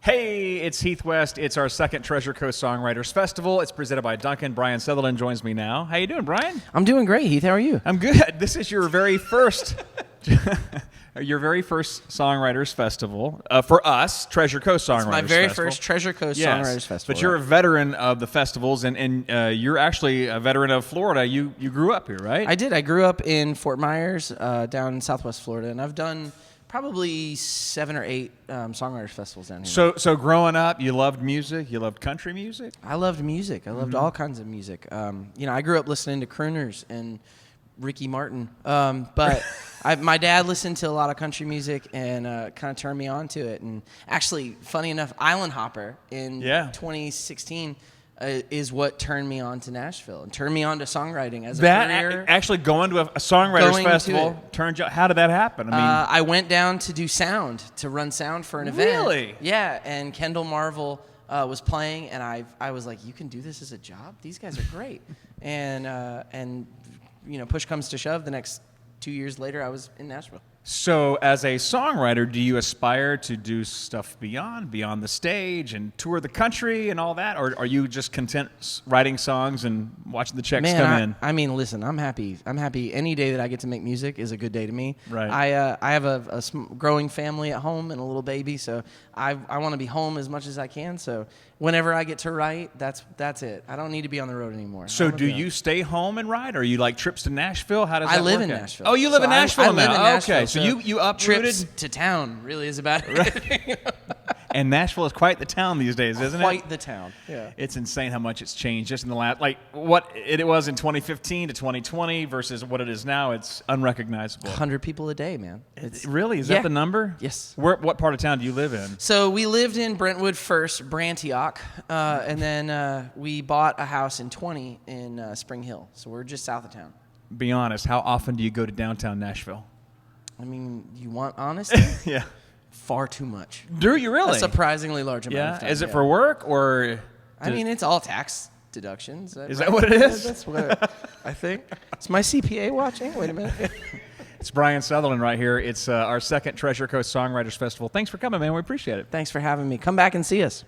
Hey, it's Heath West. It's our second Treasure Coast Songwriters Festival. It's presented by Duncan. Brian Sutherland joins me now. How you doing, Brian? I'm doing great, Heath. How are you? I'm good. This is your very first, Songwriters Festival for us, Treasure Coast Songwriters Festival. My very first Treasure Coast Songwriters Festival. But you're a veteran of the festivals, and you're actually a veteran of Florida. You grew up here, right? I did. I grew up in Fort Myers, down in Southwest Florida, and I've done probably 7 or 8 songwriters festivals down here. So growing up, you loved music. You loved country music. I loved music. I loved all kinds of music. I grew up listening to crooners and Ricky Martin. But my dad listened to a lot of country music and kind of turned me on to it. And actually, funny enough, Island Hopper in 2016 is what turned me on to Nashville and turned me on to songwriting as a career. Actually, going to a songwriters festival turned you. How did that happen? I went down to do sound, to run sound for an event. Really? Yeah, and Kendall Marvel was playing, and I was like, you can do this as a job? These guys are great. and push comes to shove, the next 2 years later, I was in Nashville. So as a songwriter, do you aspire to do stuff beyond the stage and tour the country and all that? Or are you just content writing songs and watching the checks come in? I mean, listen, I'm happy. Any day that I get to make music is a good day to me. Right. I have a growing family at home and a little baby, so I want to be home as much as I can. So whenever I get to write, that's it. I don't need to be on the road anymore. So do you stay home and write? Or are you like trips to Nashville? How does that work? I live in Nashville. Oh, you live in Nashville now? I live in Nashville. Okay, so you uprooted? Trips to town really is about it. And Nashville is quite the town these days, isn't it? Quite the town, yeah. It's insane how much it's changed just in the last, like what it was in 2015 to 2020 versus what it is now. It's unrecognizable. 100 people a day, man. Really? Is that the number? Yes. What part of town do you live in? So we lived in Brentwood first, Brantioch, and then we bought a house in 20 in Spring Hill. So we're just south of town. Be honest, how often do you go to downtown Nashville? I mean, you want honesty? Yeah. Far too much. Do you really? A surprisingly large amount of time. Is it for work or? I mean, it's all tax deductions. Is that what it is? That's what I think. Is my CPA watching? Wait a minute. It's Brian Sutherland right here. It's our second Treasure Coast Songwriters Festival. Thanks for coming, man. We appreciate it. Thanks for having me. Come back and see us.